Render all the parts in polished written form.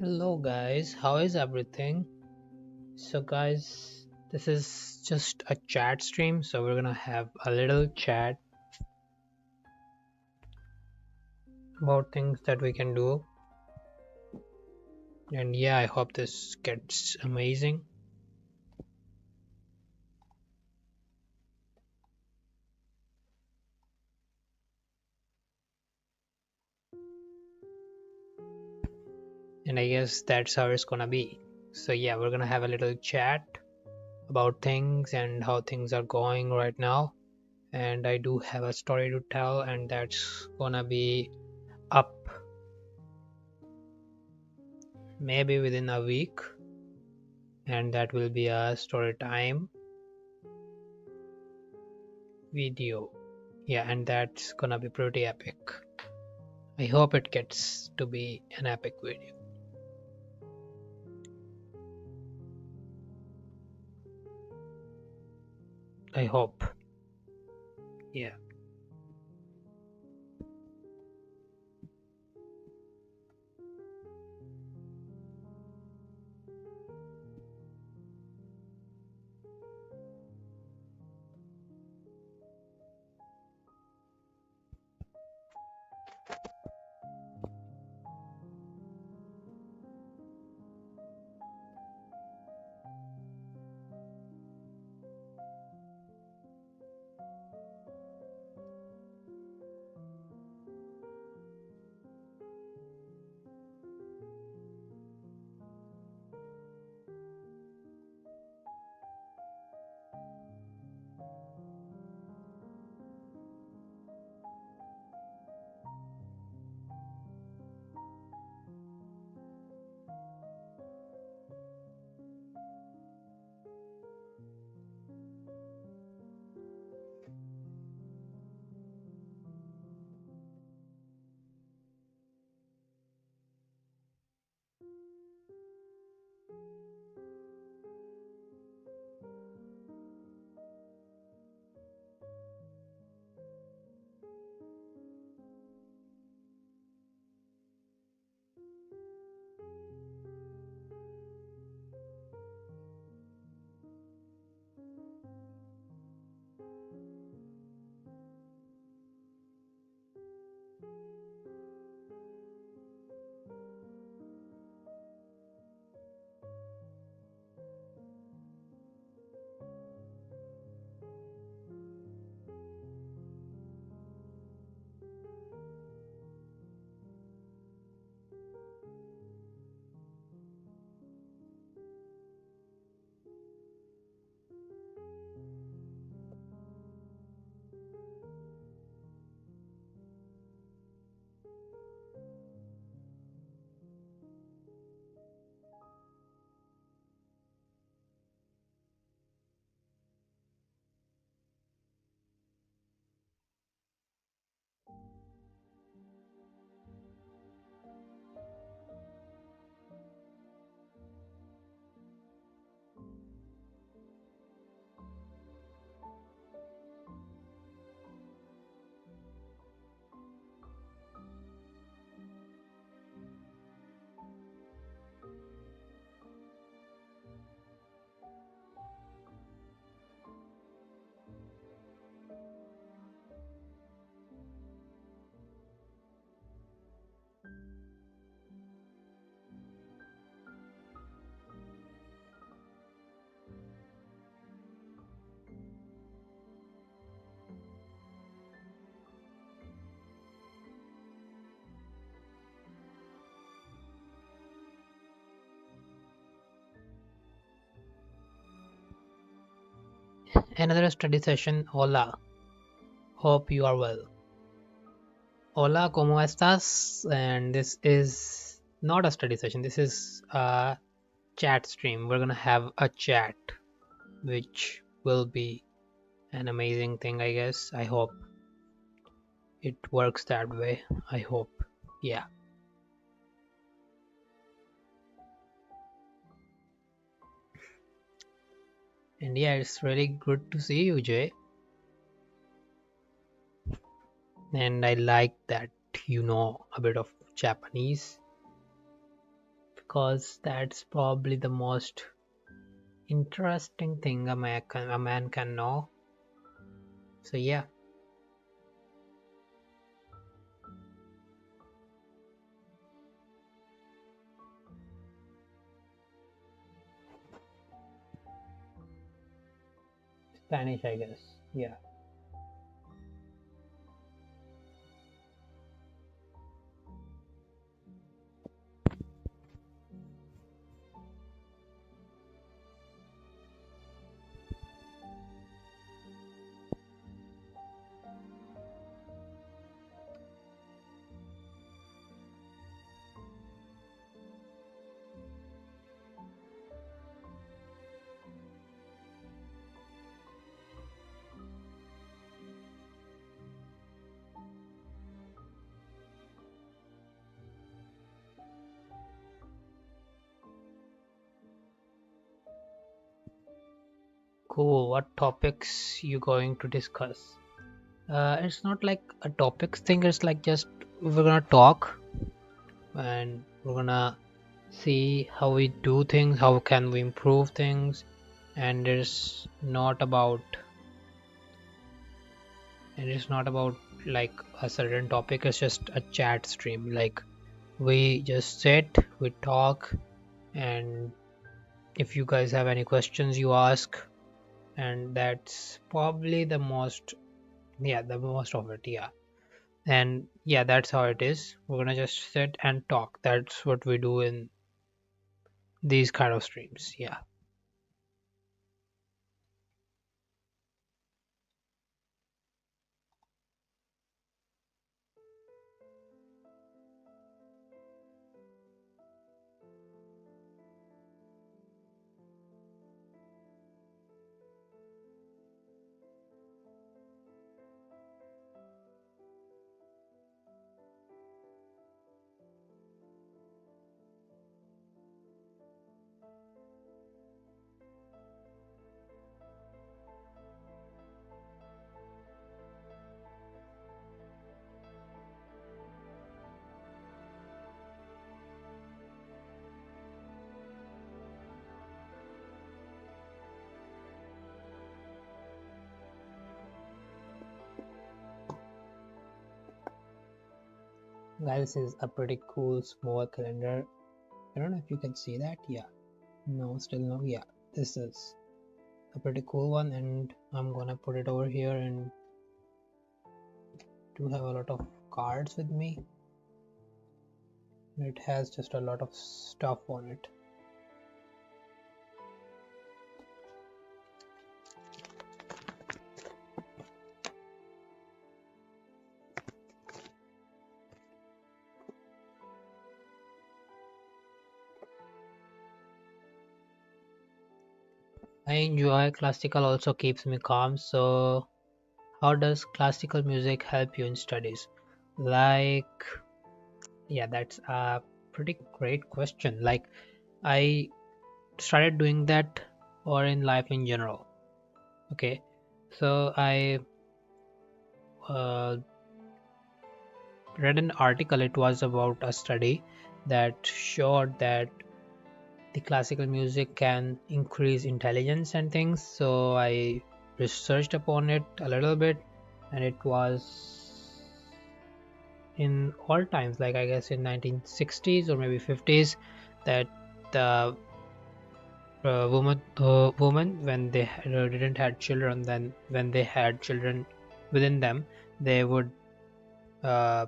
Hello guys, how is everything? So guys, this is just a chat stream, so we're gonna have a little chat about things that we can do. And yeah, I hope this gets amazing. And I guess that's how it's gonna be. So yeah, we're gonna have a little chat about things and how things are going right now. And I do have a story to tell, and that's gonna be up maybe within a week. And that will be a story time video. Yeah, and that's gonna be pretty epic. I hope it gets to be an epic video. I hope. Yeah. Another study session. Hola. Hope you are well. Hola, ¿cómo estás? And this is not a study session. This is a chat stream. We're gonna have a chat, which will be an amazing thing, I guess. I hope it works that way. I hope. Yeah. And yeah, it's really good to see you, Jay. And I like that you know a bit of Japanese because that's probably the most interesting thing a man can know. So yeah, Spanish, I guess. Yeah. Cool. What topics you going to discuss? It's not like a topics thing. It's like just we're gonna talk and we're gonna see how we do things, how can we improve things, and it's not about like a certain topic. It's just a chat stream. Like we just sit, we talk, and if you guys have any questions, you ask, and that's probably the most of it. Yeah. And yeah, that's how it is. We're gonna just sit and talk. That's what we do in these kind of streams. Yeah. Guys, this is a pretty cool small calendar. I don't know if you can see that. Yeah. No, still no. Yeah. This is a pretty cool one, and I'm gonna put it over here and do have a lot of cards with me. It has just a lot of stuff on it. I enjoy classical, also keeps me calm. So how does classical music help you in studies? Like, yeah, that's a pretty great question. Like, I started doing that or in life in general. Okay, so I uh, read an article. It was about a study that showed that the classical music can increase intelligence and things. So I researched upon it a little bit, and it was in all times, like I guess in 1960s or maybe 50s, that the woman when they didn't had children, then when they had children within them, they would uh,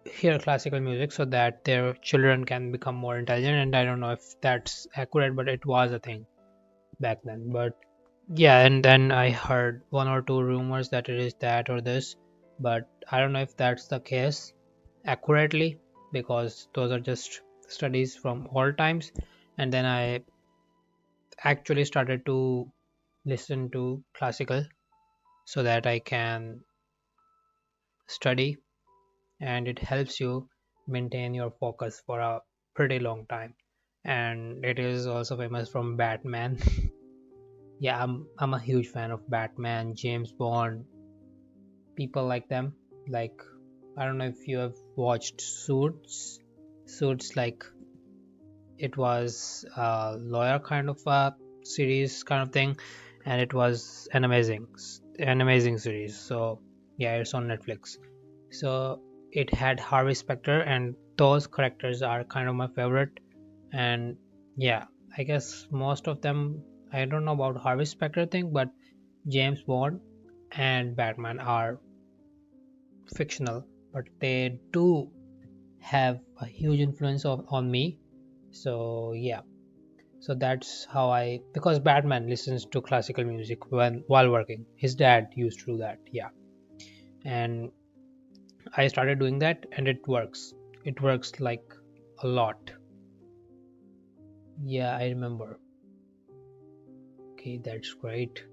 hear classical music so that their children can become more intelligent. And I don't know if that's accurate, but it was a thing back then. But yeah, and then I heard one or two rumors that it is that or this, but I don't know if that's the case accurately, because those are just studies from all times. And then I actually started to listen to classical so that I can study, and it helps you maintain your focus for a pretty long time. And it is also famous from Batman. Yeah, I'm a huge fan of Batman, James Bond, people like them. Like, I don't know if you have watched Suits. Suits, like it was a lawyer kind of a series kind of thing, and it was an amazing series. So yeah, it's on Netflix. So it had Harvey Specter, and those characters are kind of my favorite. And yeah, I guess most of them, I don't know about Harvey Specter thing, but James Bond and Batman are fictional, but they do have a huge influence on me. So yeah, so that's how I, because Batman listens to classical music when while working. His dad used to do that, yeah. And I started doing that, and it works. It works like a lot. Yeah, I remember. Okay, that's great.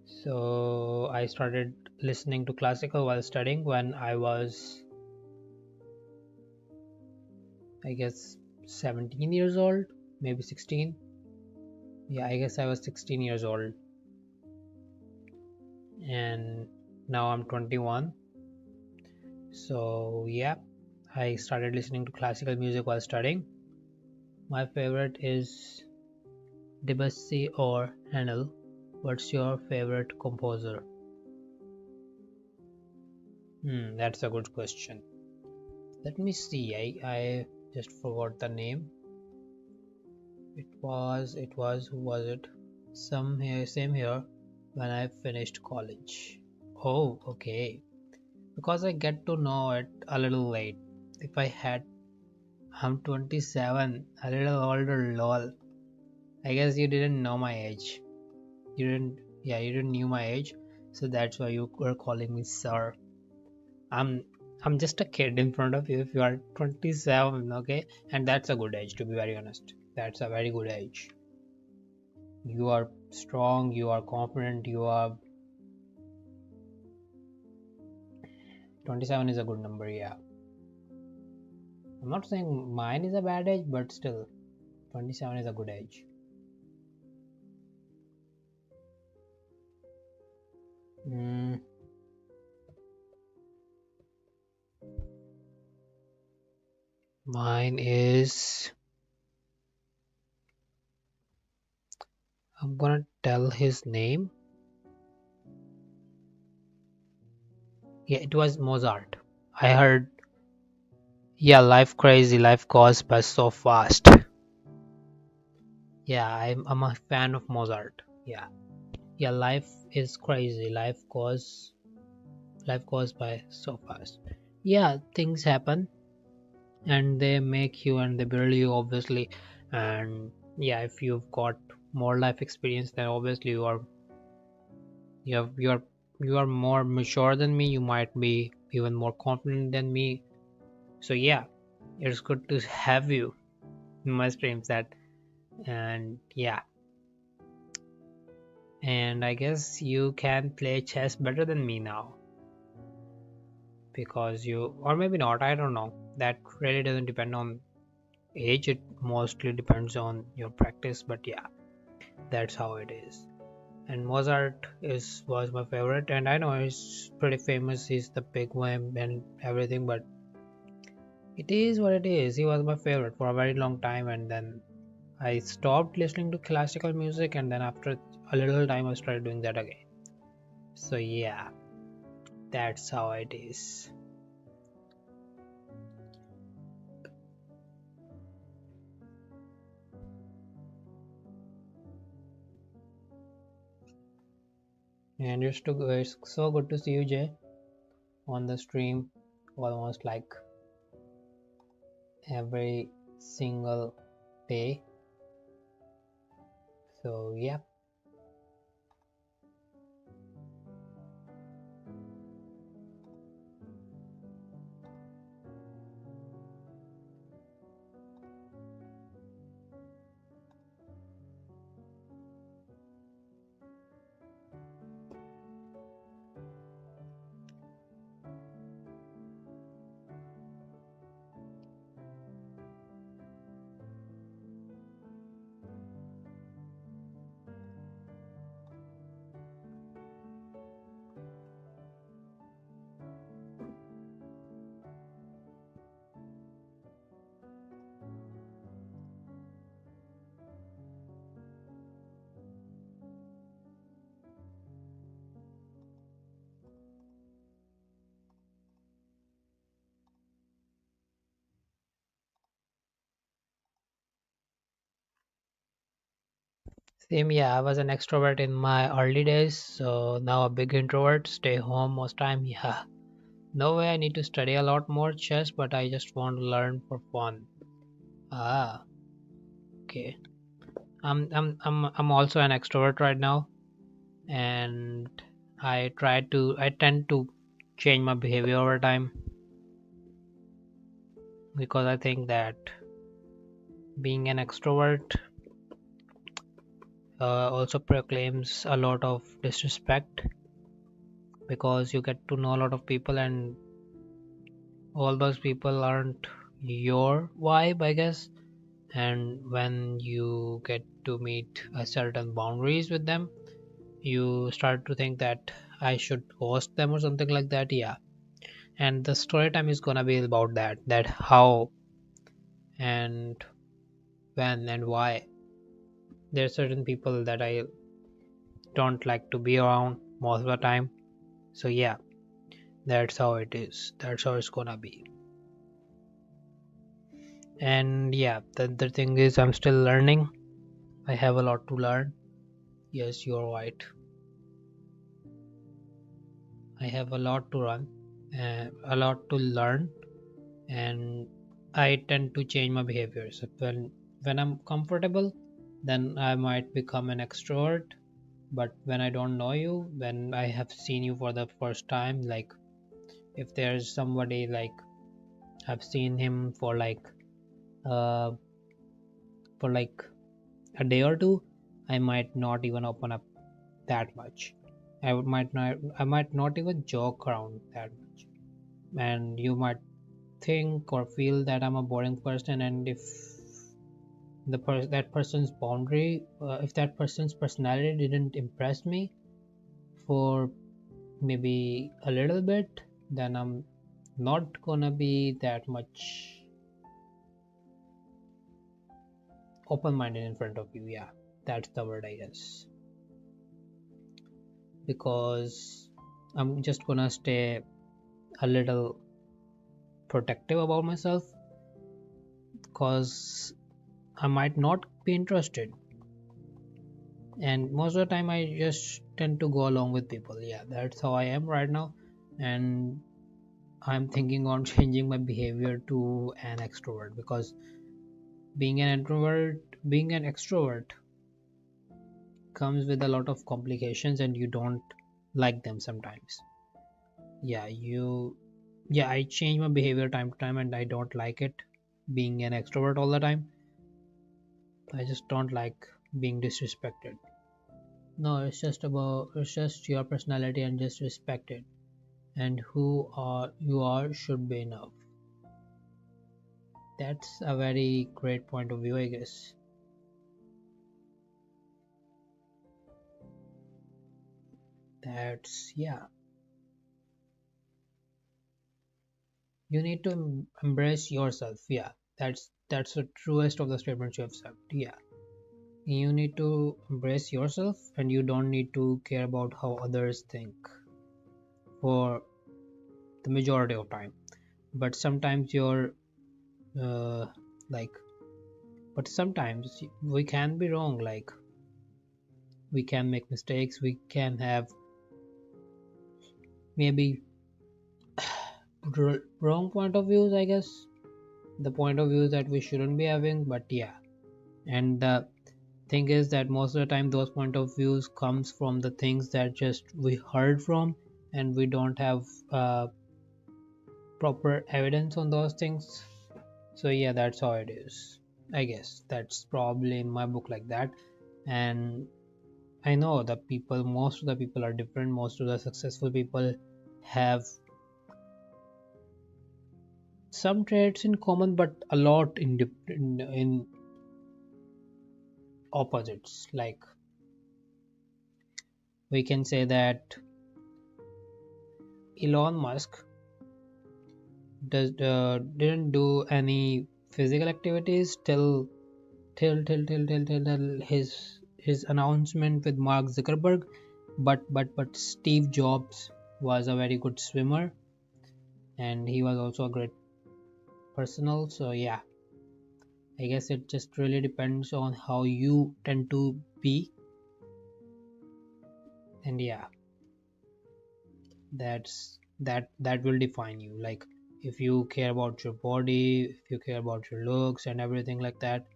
So I started listening to classical while studying when I was, I guess, 17 years old, maybe 16. Yeah, I guess I was 16 years old. And now I'm 21. So yeah, I started listening to classical music while studying. My favorite is Debussy or Handel. What's your favorite composer? That's a good question. Let me see. I just forgot the name. Who was it? Same here when I finished college. Oh, okay. Because I get to know it a little late. If I had, I'm 27, a little older, lol. I guess you didn't know my age. You didn't knew my age, so that's why you were calling me sir. I'm I'm just a kid in front of you if you are 27, okay? And that's a good age, to be very honest. That's a very good age. You are strong, you are confident, you are 27 is a good number, yeah. I'm not saying mine is a bad age, but still 27 is a good age. Mm, Mine is, I'm gonna tell his name. Yeah, it was Mozart. I heard, yeah, life crazy, life goes by so fast. Yeah, I'm a fan of Mozart. Yeah. Yeah, life is crazy. Life goes by so fast. Yeah, things happen, and they make you and they build you, obviously. And yeah, if you've got more life experience, then obviously you have you are more mature than me. You might be even more confident than me. So yeah, it's good to have you in my streams. That, and yeah, and I guess you can play chess better than me now, because you, or maybe not, I don't know. That really doesn't depend on age, it mostly depends on your practice. But yeah, that's how it is. And Mozart is was my favorite, and I know he's pretty famous, he's the big one and everything, but it is what it is. He was my favorite for a very long time, and then I stopped listening to classical music, and then after a little time I started doing that again. So yeah, that's how it is. And it's so good to see you, Jay, on the stream almost like every single day. So yeah. Same, yeah, I was an extrovert in my early days, so now a big introvert, stay home most time, yeah. No way I need to study a lot more chess, but I just want to learn for fun. Ah, okay. I'm also an extrovert right now, and I tend to change my behavior over time because I think that being an extrovert also proclaims a lot of disrespect because you get to know a lot of people and all those people aren't your vibe, I guess. And when you get to meet a certain boundaries with them, you start to think that I should host them or something like that. Yeah. And the story time is gonna be about that how and when and why. There are certain people that I don't like to be around most of the time. So yeah, that's how it is. That's how it's gonna be. And yeah, the thing is I'm still learning. I have a lot to learn. Yes, you're right. I have a lot to run, a lot to learn, and I tend to change my behaviors. When I'm comfortable, then I might become an extrovert. But when I don't know you, when I have seen you for the first time, like if there's somebody like I've seen him uh for like a day or two, I might not even open up that much. I might not even joke around that much. And you might think or feel that I'm a boring person, and if that person's boundary, if that person's personality didn't impress me for maybe a little bit, then I'm not gonna be that much open-minded in front of you. Yeah, that's the word, I guess, because I'm just gonna stay a little protective about myself because I might not be interested, and most of the time I just tend to go along with people. Yeah, that's how I am right now, and I'm thinking on changing my behavior to an extrovert because being an extrovert comes with a lot of complications and you don't like them sometimes. Yeah, I change my behavior time to time and I don't like it being an extrovert all the time. I just don't like being disrespected. No, it's just your personality and just respect it. And who are you are should be enough. That's a very great point of view, I guess. That's yeah. You need to embrace yourself. Yeah, that's the truest of the statements you have said. Yeah, you need to embrace yourself, and you don't need to care about how others think for the majority of time. But sometimes you're uh, like, but sometimes we can be wrong. Like we can make mistakes. We can have maybe wrong point of views, I guess. The point of views that we shouldn't be having, but yeah. And the thing is that most of the time those point of views comes from the things that just we heard from, and we don't have proper evidence on those things. So yeah, that's how it is, I guess. That's probably in my book like that. And I know the people, most of the people are different. Most of the successful people have some traits in common, but a lot in opposites. Like we can say that Elon Musk didn't do any physical activities till his announcement with Mark Zuckerberg, but Steve Jobs was a very good swimmer, and he was also a great personal. So yeah, I guess it just really depends on how you tend to be. And yeah, that will define you. Like, if you care about your body, if you care about your looks and everything like that.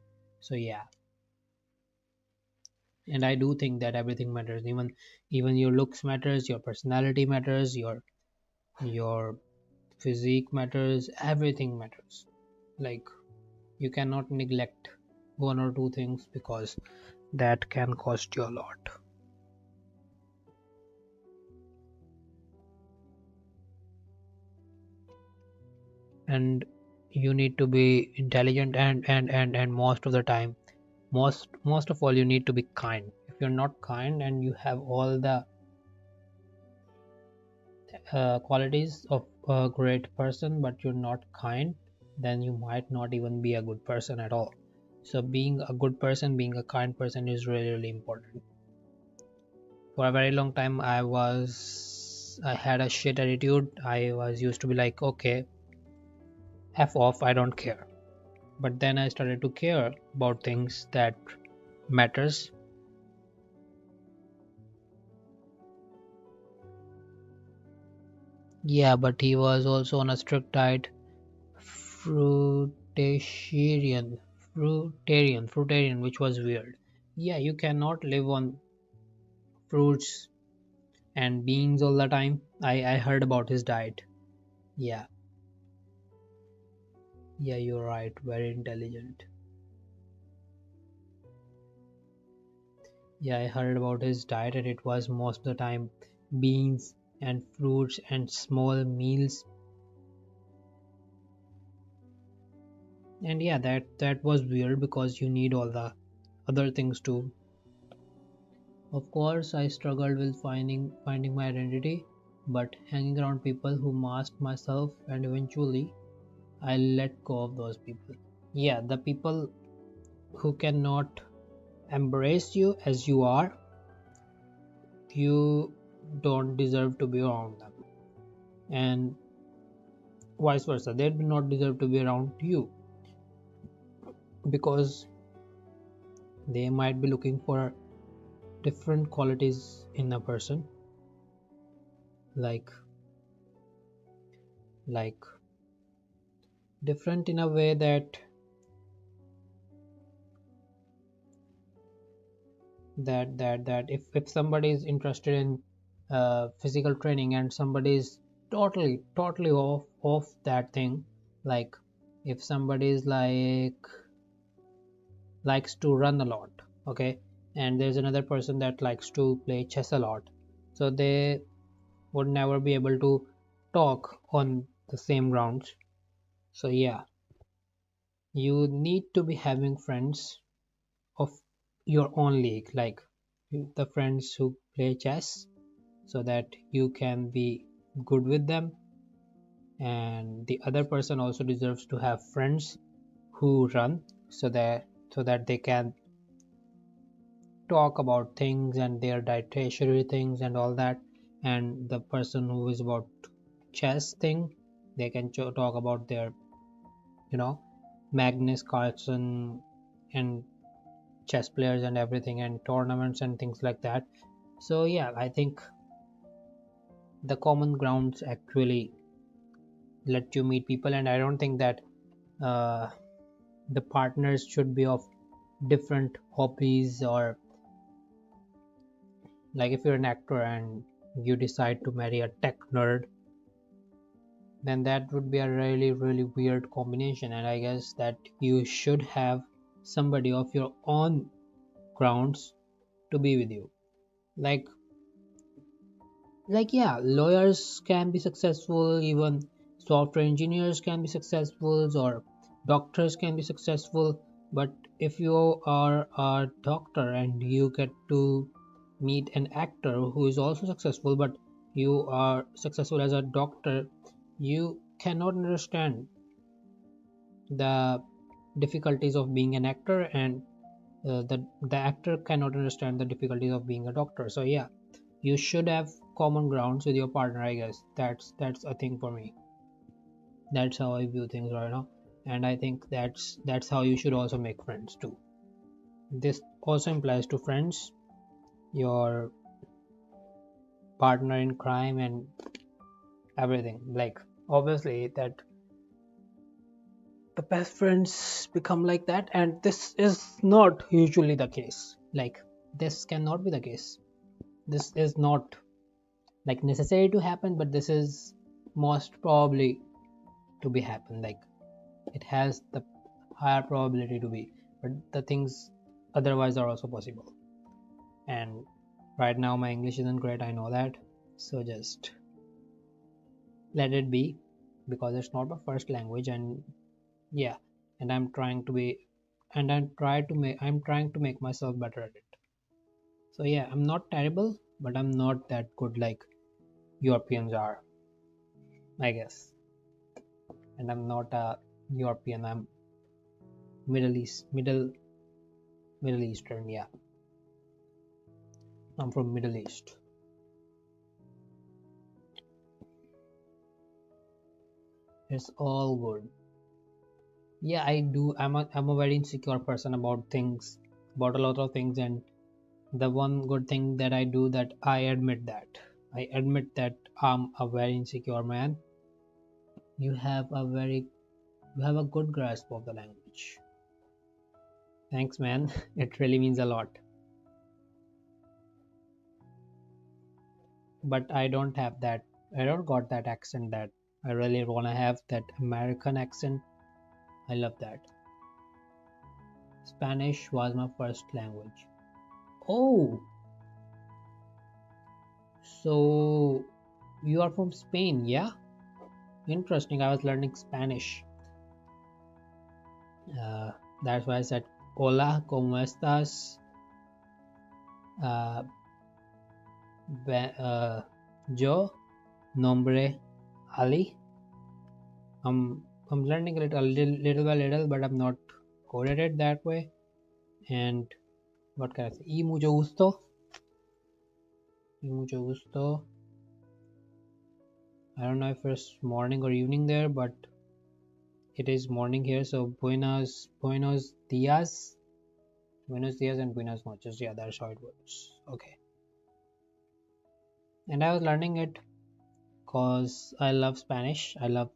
So yeah, and I do think that everything matters. Even your looks matters, your personality matters, your physique matters, everything matters. Like, you cannot neglect one or two things, because that can cost you a lot. And you need to be intelligent, and most of the time, most of all, you need to be kind. If you're not kind and you have all the qualities of a great person but you're not kind, then you might not even be a good person at all. So being a good person, being a kind person is really really important. For a very long time, I had a shit attitude. I was used to be like, okay, f off, I don't care. But then I started to care about things that matters. Yeah, but he was also on a strict diet. Fruitarian, fruitarian, which was weird. Yeah, you cannot live on fruits and beans all the time. I heard about his diet. Yeah, yeah, you're right. Very intelligent. Yeah, I heard about his diet, and it was most of the time beans and fruits and small meals. And yeah, that was weird, because you need all the other things too. Of course, I struggled with finding my identity, but hanging around people who masked myself, and eventually I let go of those people. Yeah, the people who cannot embrace you as you are, you don't deserve to be around them. And vice versa, they do not deserve to be around you, because they might be looking for different qualities in a person, like like different in a way that if somebody is interested in physical training, and somebody is totally off that thing. Like, if somebody is likes to run a lot, okay, and there's another person that likes to play chess a lot, so they would never be able to talk on the same grounds. So yeah, you need to be having friends of your own league, like the friends who play chess, so that you can be good with them. And the other person also deserves to have friends who run, so that they can talk about things and their dietary things and all that. And the person who is about chess thing, they can talk about their, you know, Magnus Carlsen and chess players and everything, and tournaments and things like that. So yeah, I think the common grounds actually let you meet people. And I don't think that uh, the partners should be of different hobbies, or like, if you're an actor and you decide to marry a tech nerd, then that would be a really really weird combination. And I guess that you should have somebody of your own grounds to be with you. like yeah, lawyers can be successful, even software engineers can be successful, or doctors can be successful. But if you are a doctor and you get to meet an actor who is also successful, but you are successful as a doctor, you cannot understand the difficulties of being an actor, and the actor cannot understand the difficulties of being a doctor. So yeah, you should have common grounds with your partner. I guess that's a thing for me. That's how I view things right now. And I think that's how you should also make friends too. This also implies to friends. Your partner in crime and everything. Like, obviously that the best friends become like that, and this is not usually the case. Like, this cannot be the case. This is not like necessary to happen, but this is most probably to be happen. Like, it has the higher probability to be, but the things otherwise are also possible. And right now my English isn't great, I know that, so just let it be, because it's not my first language. And yeah, and I'm trying to be, and I'm trying to make myself better at it. So yeah, I'm not terrible, but I'm not that good like Europeans are, I guess. And I'm not a European, I'm Middle Eastern, yeah. I'm from Middle East. It's all good. Yeah, I do. I'm a very insecure person about things, about a lot of things, and the one good thing that I do, that I admit that I'm a very insecure man. You have a very you have a good grasp of the language. Thanks, man. It really means a lot. But I don't have that. I don't got that accent that I really wanna have, that American accent. I love that. Spanish was my first language. Oh, so you are from Spain, yeah? Interesting. I was learning Spanish. Uh, that's why I said, Hola, ¿cómo estás? Uh, yo, nombre Ali. I'm learning it little by little, but I'm not good at it that way. And what can I say? Y mucho gusto. Y mucho gusto. I don't know if it's morning or evening there, but it is morning here. So buenos dias. Buenos dias and buenas noches. Yeah, that's how it works. Okay. And I was learning it because I love Spanish. I love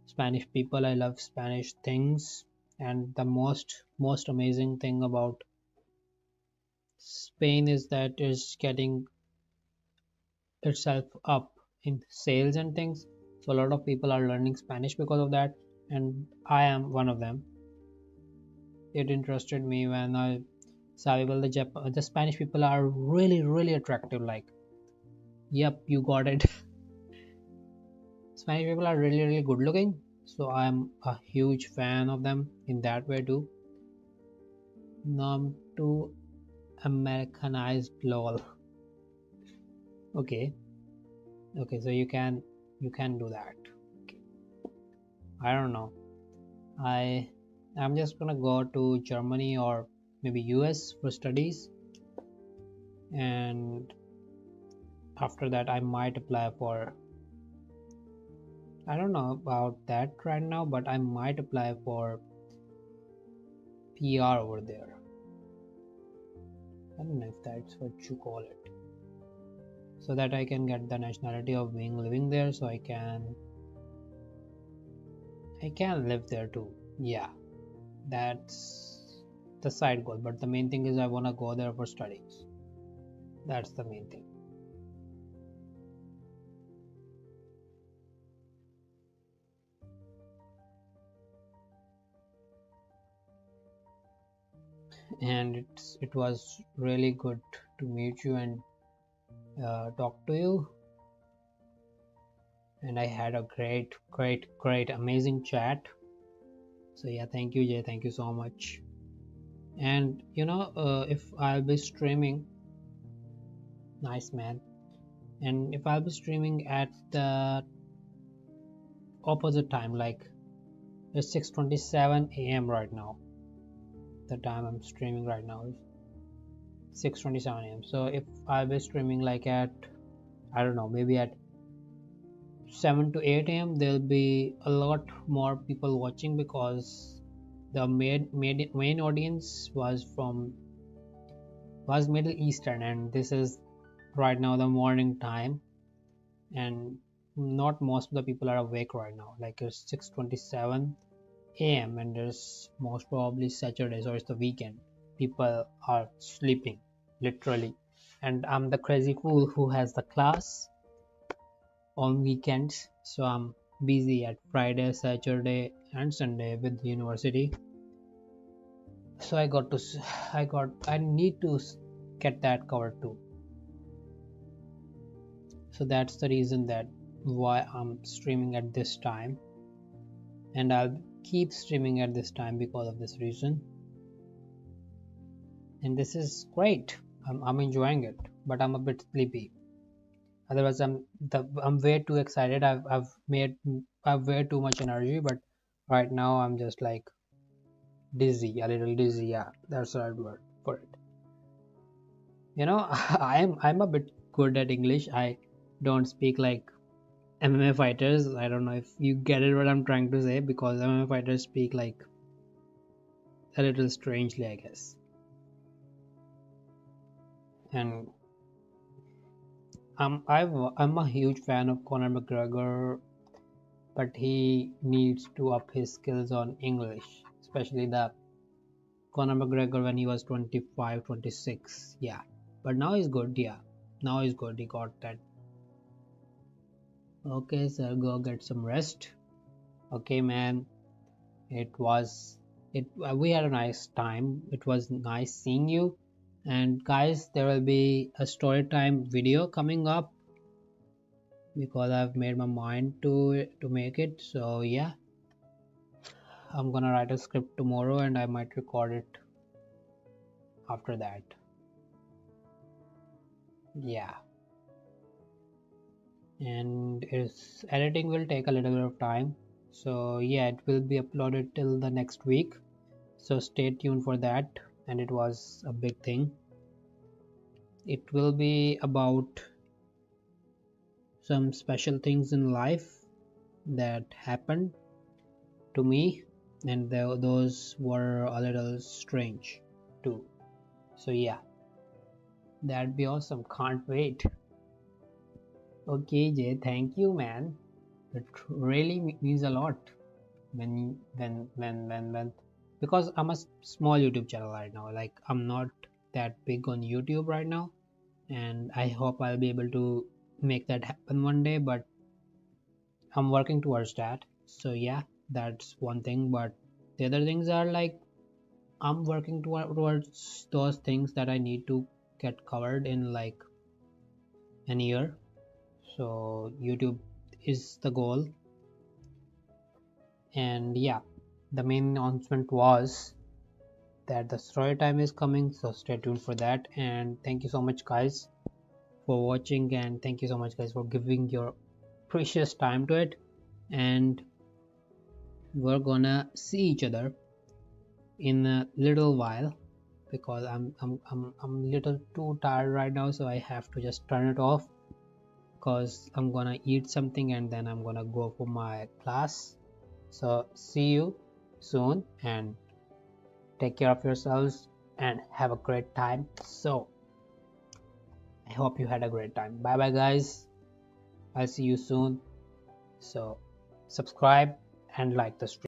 Spanish people. I love Spanish things. And the most amazing thing about Spain is that it's getting itself up in sales and things. So a lot of people are learning Spanish because of that, and I am one of them. It interested me when I saw people, the Spanish people are really attractive. Like, yep, you got it. Spanish people are really good looking, so I'm a huge fan of them in that way too. Now I'm too Americanized, lol. Okay, okay, so you can do that. Okay. I don't know. I'm just gonna go to Germany or maybe US for studies, and after that I might apply for, I don't know about that right now, but I might apply for PR over there. I don't know if that's what you call it. So that I can get the nationality of being living there, so I can live there too. Yeah, that's the side goal. But the main thing is I wanna go there for studies. That's the main thing. And it was really good to meet you and talk to you. And I had a great amazing chat. So yeah, thank you, Jay. Thank you so much. And if I'll be streaming, nice man. And if I'll be streaming at the opposite time, like it's 6:27 a.m. right now. The time I'm streaming right now is 6:27 a.m. So if I'll be streaming like at, I don't know, maybe at 7 to 8 a.m., there'll be a lot more people watching, because the main audience was Middle Eastern, and this is right now the morning time, and not most of the people are awake right now. Like it's 6:27 a.m. and there's most probably Saturday, so it's the weekend. People are sleeping, literally. And I'm the crazy fool who has the class on weekends, so I'm busy at Friday, Saturday, and Sunday with the university. So I need to get that covered too. So that's the reason that why I'm streaming at this time, and I'll keep streaming at this time because of this reason. And this is great. I'm enjoying it, but I'm a bit sleepy. Otherwise, I'm way too excited. I've way too much energy, but right now I'm just like dizzy, a little dizzy. Yeah, that's the right word for it. I'm a bit good at English. I don't speak like MMA fighters. I don't know if you get it what I'm trying to say, because MMA fighters speak like a little strangely, I guess. And I'm a huge fan of Conor McGregor, but he needs to up his skills on English, especially the Conor McGregor when he was 25, 26. Yeah, but now he's good. Yeah, now he's good. He got that. Okay, sir, go get some rest. Okay, man. It was it. We had a nice time. It was nice seeing you. And guys, there will be a story time video coming up because I've made my mind to make it. So yeah, I'm gonna write a script tomorrow and I might record it after that. Yeah, and its editing will take a little bit of time. So yeah, it will be uploaded till the next week. So stay tuned for that. And it was a big thing. It will be about some special things in life that happened to me, and those were a little strange too. So yeah, that'd be awesome. Can't wait. Okay, Jay, thank you, man. It really means a lot when because I'm a small YouTube channel right now. Like I'm not that big on YouTube right now, and I hope I'll be able to make that happen one day. But I'm working towards that. So yeah, that's one thing. But the other things are like I'm working towards those things that I need to get covered in like an year. So YouTube is the goal. And yeah, the main announcement was that the story time is coming, so stay tuned for that. And thank you so much guys for watching, and thank you so much guys for giving your precious time to it. And we're gonna see each other in a little while, because I'm little too tired right now, so I have to just turn it off because I'm gonna eat something and then I'm gonna go for my class. So see you soon, and take care of yourselves and have a great time. So I hope you had a great time. Bye bye guys, I'll see you soon. So subscribe and like the stream.